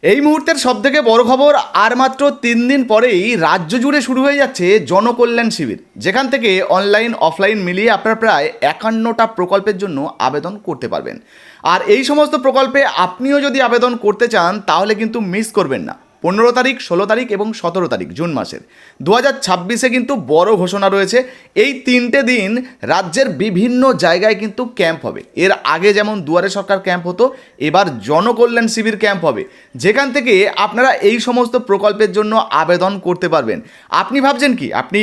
এই মুহূর্তের সবথেকে বড় খবর, আর মাত্র 3 দিন পরেই রাজ্য জুড়ে শুরু হয়ে যাচ্ছে জনকল্যাণ শিবির, যেখান থেকে অনলাইন অফলাইন মিলিয়ে আপনারা প্রায় 51টা প্রকল্পের জন্য আবেদন করতে পারবেন। আর এই সমস্ত প্রকল্পে আপনিও যদি আবেদন করতে চান তাহলে কিন্তু মিস করবেন না। 15 তারিখ, 16 তারিখ এবং 17 তারিখ জুন মাসের 2026-এ কিন্তু বড় ঘোষণা রয়েছে। এই 3টে দিন রাজ্যের বিভিন্ন জায়গায় কিন্তু ক্যাম্প হবে। এর আগে যেমন দুয়ারে সরকার ক্যাম্প হতো, এবার জনকল্যাণ শিবির ক্যাম্প হবে, যেখান থেকে আপনারা এই সমস্ত প্রকল্পের জন্য আবেদন করতে পারবেন। আপনি ভাবছেন কি আপনি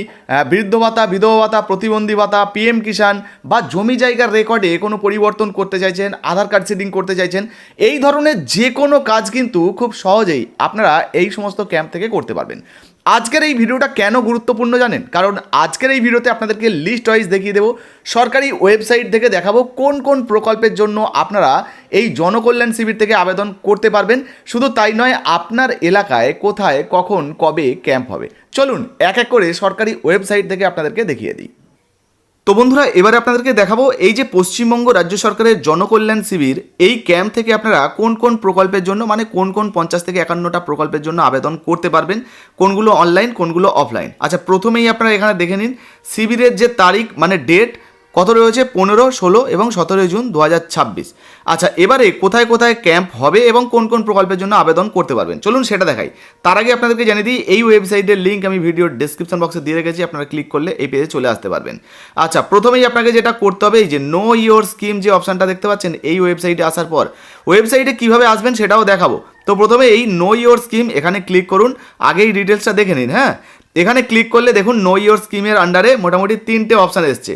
বৃদ্ধ ভাতা, বিধবা ভাতা, প্রতিবন্ধী ভাতা, পিএম কিষাণ বা জমি জায়গার রেকর্ডে কোনো পরিবর্তন করতে চাইছেন, আধার কার্ড সিডিং করতে চাইছেন, এই ধরনের যে কোনো কাজ কিন্তু খুব সহজেই আপনারা এই সমস্ত ক্যাম্প থেকে করতে পারবেন। আজকের এই ভিডিওটা কেন গুরুত্বপূর্ণ জানেন? কারণ আজকের এই ভিডিওতে আপনাদেরকে লিস্ট ওয়াইজ দেখিয়ে দেবো, সরকারি ওয়েবসাইট থেকে দেখাবো কোন কোন প্রকল্পের জন্য আপনারা এই জনকল্যাণ শিবির থেকে আবেদন করতে পারবেন। শুধু তাই নয়, আপনার এলাকায় কোথায়, কখন, কবে ক্যাম্প হবে। চলুন এক এক করে সরকারি ওয়েবসাইট থেকে আপনাদেরকে দেখিয়ে দিই। তো বন্ধুরা, এবারে আপনাদেরকে দেখাবো এই যে পশ্চিমবঙ্গ রাজ্য সরকারের জনকল্যাণ শিবির, এই ক্যাম্প থেকে আপনারা কোন কোন প্রকল্পের জন্য, মানে কোন কোন 50 থেকে 51টা প্রকল্পের জন্য আবেদন করতে পারবেন, কোনগুলো অনলাইন, কোনগুলো অফলাইন। আচ্ছা, প্রথমেই আপনারা এখানে দেখে নিন শিবিরের যে তারিখ, মানে ডেট কত রয়েছে, 15, 16 এবং 17 জুন 2026। আচ্ছা, এবারে কোথায় কোথায় ক্যাম্প হবে এবং কোন কোন প্রকল্পের জন্য আবেদন করতে পারবেন, চলুন সেটা দেখাই। তার আগে আপনাদেরকে জানিয়ে দিই, এই ওয়েবসাইটের লিঙ্ক আমি ভিডিওর ডেসক্রিপশন বক্সে দিয়ে রেখেছি, আপনারা ক্লিক করলে এই পেজে চলে আসতে পারবেন। আচ্ছা, প্রথমেই আপনাকে যেটা করতে হবে, এই যে নো ইয়োর স্কিম যে অপশানটা দেখতে পাচ্ছেন, এই ওয়েবসাইটে আসার পর ওয়েবসাইটে কীভাবে আসবেন সেটাও দেখাবো। তো প্রথমে এই নো ইয়োর স্কিম এখানে ক্লিক করুন, আগেই ডিটেলসটা দেখে নিন। হ্যাঁ, এখানে ক্লিক করলে দেখুন নো ইয়োর স্কিমের আন্ডারে মোটামুটি 3টে অপশান এসছে।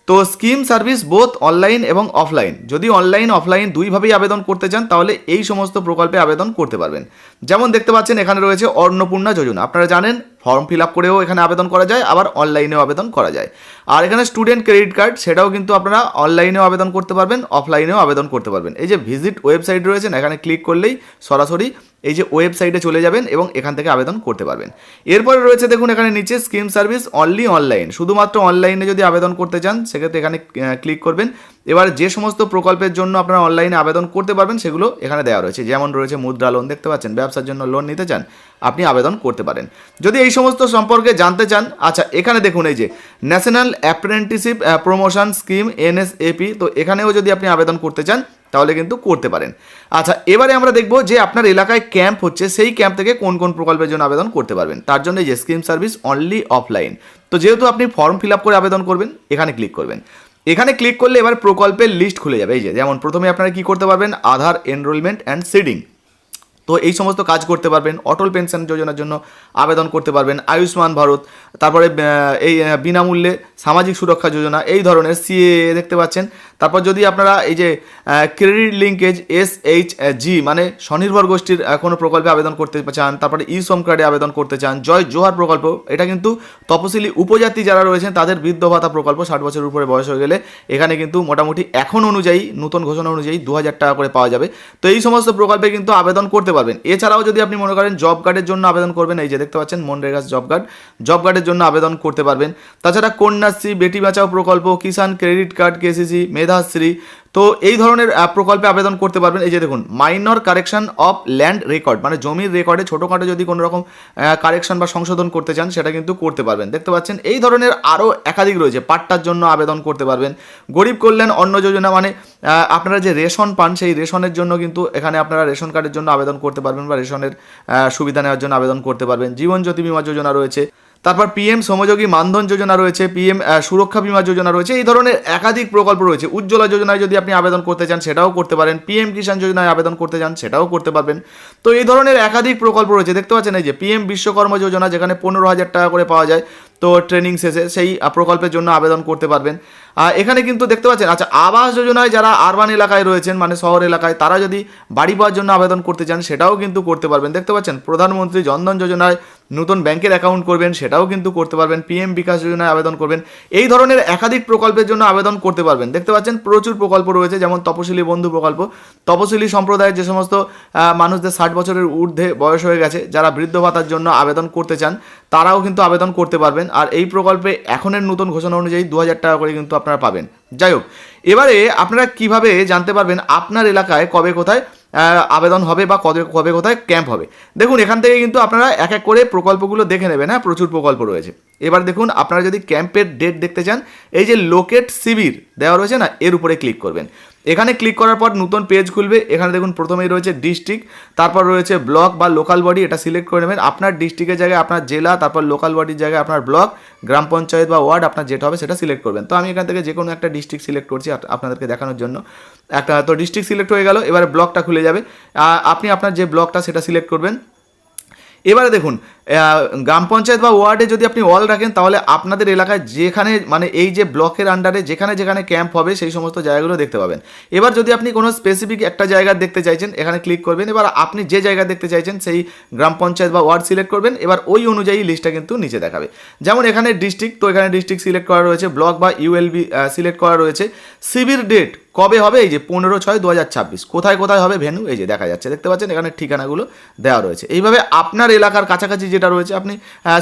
তো স্কিম সার্ভিস বোথ অনলাইন এবং অফলাইন, যদি অনলাইন অফলাইন দুইভাবেই আবেদন করতে চান তাহলে এই সমস্ত প্রকল্পে আবেদন করতে পারবেন। যেমন দেখতে পাচ্ছেন এখানে রয়েছে অন্নপূর্ণা যোজনা, আপনারা জানেন ফর্ম ফিল আপ করেও এখানে আবেদন করা যায়, আবার অনলাইনেও আবেদন করা যায়। আর এখানে স্টুডেন্ট ক্রেডিট কার্ড, সেটাও কিন্তু আপনারা অনলাইনেও আবেদন করতে পারবেন, অফলাইনেও আবেদন করতে পারবেন। এই যে ভিজিট ওয়েবসাইট রয়েছে, এখানে ক্লিক করলেই সরাসরি এই যে ওয়েবসাইটে চলে যাবেন এবং এখান থেকে আবেদন করতে পারবেন। এরপরে রয়েছে দেখুন এখানে নিচে স্কিম সার্ভিস অনলি অনলাইন, শুধুমাত্র অনলাইনে যদি আবেদন করতে চান সেক্ষেত্রে এখানে ক্লিক করবেন। এবার যে সমস্ত প্রকল্পের জন্য আপনারা অনলাইনে আবেদন করতে পারবেন সেগুলো এখানে দেওয়া রয়েছে, যেমন রয়েছে মুদ্রা লোন, দেখতে পাচ্ছেন ব্যবসার জন্য লোন নিতে চান আপনি আবেদন করতে পারেন যদি এই সমস্ত সম্পর্কে জানতে চান। আচ্ছা, এখানে দেখুন এই যে national apprenticeship promotion scheme NSAP, তো এখানেও যদি আপনি আবেদন করতে চান তাহলে কিন্তু করতে পারেন। আচ্ছা, এবারে আমরা দেখব যে আপনার এলাকায় ক্যাম্প হচ্ছে, সেই ক্যাম্প থেকে কোন কোন প্রকল্পের জন্য আবেদন করতে পারবেন। তার জন্য এই যে স্কিম সার্ভিস অনলি অফলাইন, তো যেহেতু আপনি ফর্ম ফিল আপ করে আবেদন করবেন এখানে ক্লিক করবেন। এখানে ক্লিক করলে এবার প্রকল্পের লিস্ট খুলে যাবে। এই যে যেমন প্রথমে আপনারা কি করতে পারবেন, আধার এনরোলমেন্ট অ্যান্ড সিডিং, তো এই সমস্ত কাজ করতে পারবেন। অটল পেনশন যোজনার জন্য আবেদন করতে পারবেন, আয়ুষ্মান ভারত, তারপরে এই বিনামূল্যে সামাজিক সুরক্ষা যোজনা, এই ধরনের সিএ দেখতে পাচ্ছেন। তারপর যদি আপনারা এই যে ক্রেডিট লিঙ্কেজ এসএইচজি মানে স্বনির্ভর গোষ্ঠীর কোনো প্রকল্পে আবেদন করতে চান, তারপরে ই শ্রম কার্ডে আবেদন করতে চান, জয় জোহার প্রকল্প, এটা কিন্তু তপশিলি উপজাতি যারা রয়েছেন তাদের বৃদ্ধ ভাতা প্রকল্প, 60 বছরের উপরে বয়স হয়ে গেলে এখানে কিন্তু মোটামুটি এখন অনুযায়ী নতুন ঘোষণা অনুযায়ী 2000 টাকা করে পাওয়া যাবে। তো এই সমস্ত প্রকল্পে কিন্তু আবেদন করতে পারবেন। এছাড়াও যদি আপনি মনে করেন জব কার্ডের জন্য আবেদন করবেন, এই যে দেখতে পাচ্ছেন মনরেগা জব কার্ডের জন্য আবেদন করতে পারবেন। তাছাড়া কন্যাশ্রী, বেটি বাঁচাও প্রকল্প, কিষাণ ক্রেডিট কার্ড, কেসিসি, মেধাশ্রী, তো এই ধরনের প্রকল্পে আবেদন করতে পারবেন। এই যে দেখুন minor correction of land record, মানে জমির রেকর্ডে ছোটোখাটো যদি কোনো রকম কারেকশন বা সংশোধন করতে চান সেটা কিন্তু করতে পারবেন, দেখতে পাচ্ছেন। এই ধরনের আরও একাধিক রয়েছে, পাট্টার জন্য আবেদন করতে পারবেন। গরিব কল্যাণ অন্ন যোজনা, মানে আপনারা যে রেশন পান সেই রেশনের জন্য কিন্তু এখানে আপনারা রেশন কার্ডের জন্য আবেদন করতে পারবেন বা রেশনের সুবিধা নেওয়ার জন্য আবেদন করতে পারবেন। জীবন জ্যোতি বিমা যোজনা রয়েছে, তারপর পিএম শ্রমযোগী মানধন যোজনা রয়েছে, পিএম সুরক্ষা বিমা যোজনা রয়েছে, এই ধরনের একাধিক প্রকল্প রয়েছে। উজ্জ্বলা যোজনায় যদি আপনি আবেদন করতে চান সেটাও করতে পারেন, পিএম কিষাণ যোজনায় আবেদন করতে চান সেটাও করতে পারবেন। তো এই ধরনের একাধিক প্রকল্প রয়েছে, দেখতে পাচ্ছেন এই যে পিএম বিশ্বকর্মা যোজনা, যেখানে 15,000 টাকা করে পাওয়া যায়, তো ট্রেনিং শেষে সেই প্রকল্পের জন্য আবেদন করতে পারবেন। এখানে কিন্তু দেখতে পাচ্ছেন, আচ্ছা আবাস যোজনায় যারা আরবান এলাকায় রয়েছেন, মানে শহর এলাকায়, তারা যদি বাড়ি পাওয়ার জন্য আবেদন করতে চান সেটাও কিন্তু করতে পারবেন, দেখতে পাচ্ছেন। প্রধানমন্ত্রী জনধন যোজনায় নতুন ব্যাংকের অ্যাকাউন্ট করবেন সেটাও কিন্তু করতে পারবেন, পিএম বিকাশ যোজনায় আবেদন করবেন, এই ধরনের একাধিক প্রকল্পের জন্য আবেদন করতে পারবেন। দেখতে পাচ্ছেন প্রচুর প্রকল্প রয়েছে, যেমন তপশিলি বন্ধু প্রকল্প, তপশিলি সম্প্রদায়ের যে সমস্ত মানুষদের 60 বছরের ঊর্ধ্বে বয়স হয়ে গেছে যারা বৃদ্ধ ভাতার জন্য আবেদন করতে চান তারাও কিন্তু আবেদন করতে পারবেন। আর এই প্রকল্পে এখনের নতুন ঘোষণা অনুযায়ী 2000 টাকা করে কিন্তু আপনারা পাবেন। যাই হোক, এবারে আপনারা কিভাবে জানতে পারবেন আপনার এলাকায় কবে কোথায় আবেদন হবে বা কবে কবে কোথায় ক্যাম্প হবে। দেখুন এখান থেকে কিন্তু আপনারা এক এক করে প্রকল্পগুলো দেখে নেবেন। হ্যাঁ, প্রচুর প্রকল্প রয়েছে। এবার দেখুন আপনারা যদি ক্যাম্পের ডেট দেখতে চান, এই যে লোকেট শিবির দেওয়া রয়েছে না, এর উপরে ক্লিক করবেন। এখানে ক্লিক করার পর নতুন পেজ খুলবে। এখানে দেখুন প্রথমেই রয়েছে ডিস্ট্রিক্ট, তারপর রয়েছে ব্লক বা লোকাল বডি, এটা সিলেক্ট করে নেবেন। আপনার ডিস্ট্রিক্টের জায়গায় আপনার জেলা, তারপর লোকাল বডির জায়গায় আপনার ব্লক, গ্রাম পঞ্চায়েত বা ওয়ার্ড আপনার যেটা হবে সেটা সিলেক্ট করবেন। তো আমি এখান থেকে যে কোনো একটা ডিস্ট্রিক্ট সিলেক্ট করছি আপনাদেরকে দেখানোর জন্য। একটা তো ডিস্ট্রিক্ট সিলেক্ট হয়ে গেল, এবারে ব্লকটা খুলে যাবে। আপনি আপনার যে ব্লকটা সেটা সিলেক্ট করবেন। এবারে দেখুন গ্রাম পঞ্চায়েত বা ওয়ার্ডে যদি আপনি অল রাখেন, তাহলে আপনাদের এলাকায় যেখানে মানে এই যে ব্লকের আন্ডারে যেখানে যেখানে ক্যাম্প হবে সেই সমস্ত জায়গাগুলো দেখতে পাবেন। এবার যদি আপনি কোনো স্পেসিফিক একটা জায়গা দেখতে চাইছেন, এখানে ক্লিক করবেন। এবার আপনি যে জায়গা দেখতে চাইছেন সেই গ্রাম পঞ্চায়েত বা ওয়ার্ড সিলেক্ট করবেন। এবার ওই অনুযায়ী লিস্টটা কিন্তু নিচে দেখাবে। যেমন এখানে ডিস্ট্রিক্ট, তো এখানে ডিস্ট্রিক্ট সিলেক্ট করা রয়েছে, ব্লক বা ইউএলবি সিলেক্ট করা রয়েছে। শিবির ডেট কবে হবে, এই যে 15/6/2026। কোথায় কোথায় হবে ভেন্যু, এই যে দেখা যাচ্ছে, দেখতে পাচ্ছেন এখানে ঠিকানাগুলো দেওয়া রয়েছে। এইভাবে আপনার এলাকার কাছাকাছি যেটা রয়েছে আপনি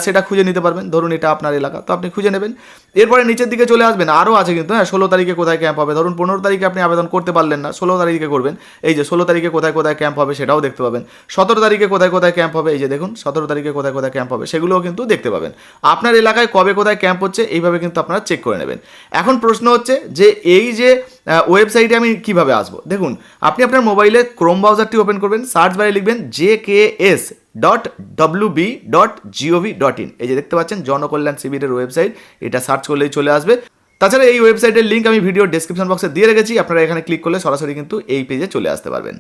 সেটা খুঁজে নিতে পারবেন। ধরুন এটা আপনার এলাকা, তো আপনি খুঁজে নেবেন। এরপরে নিচের দিকে চলে আসবেন, আরও আছে কিন্তু। হ্যাঁ, 16 তারিখে কোথায় ক্যাম্প হবে। ধরুন 15 তারিখে আপনি আবেদন করতে পারলেন না, 16 তারিখে করবেন। এই যে 16 তারিখে কোথায় কোথায় ক্যাম্প হবে সেটাও দেখতে পাবেন। 17 তারিখে কোথায় কোথায় ক্যাম্প হবে, এই যে দেখুন 17 তারিখে কোথায় কোথায় ক্যাম্প হবে সেগুলোও কিন্তু দেখতে পাবেন। আপনার এলাকায় কবে কোথায় ক্যাম্প হচ্ছে এইভাবে কিন্তু আপনারা চেক করে নেবেন। এখন প্রশ্ন হচ্ছে যে এই যে ওয়েবসাইটে আমি কিভাবে আসবো। দেখুন আপনি আপনার মোবাইলে ক্রোম ব্রাউজারটি ওপেন করবেন, সার্চ বারে লিখবেন jks.wb.gov.in। এই যে দেখতে পাচ্ছেন জনকল্যাণ শিবিরের ওয়েবসাইট, এটা সার্চ করলেই চলে আসবে। তাছাড়া এই ওয়েবসাইটের লিঙ্ক আমি ভিডিও ডেসক্রিপশন বক্সে দিয়ে রেখেছি, আপনারা এখানে ক্লিক করলে সরাসরি কিন্তু এই পেজে চলে আসতে পারবেন।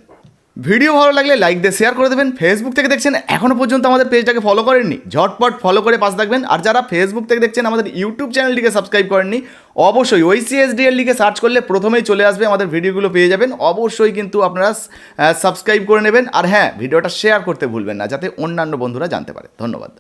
ভিডিও ভালো লাগলে লাইক দিয়ে শেয়ার করে দেবেন। ফেসবুক থেকে দেখছেন এখনও পর্যন্ত আমাদের পেজটাকে ফলো করেননি, ঝটপট ফলো করে পাশে থাকবেন। আর যারা ফেসবুক থেকে দেখছেন আমাদের ইউটিউব চ্যানেলটিকে সাবস্ক্রাইব করেননি, অবশ্যই OECSDL লিখে সার্চ করলে প্রথমেই চলে আসবে, আমাদের ভিডিওগুলো পেয়ে যাবেন। অবশ্যই কিন্তু আপনারা সাবস্ক্রাইব করে নেবেন। আর হ্যাঁ, ভিডিওটা শেয়ার করতে ভুলবেন না, যাতে অন্যান্য বন্ধুরা জানতে পারে। ধন্যবাদ।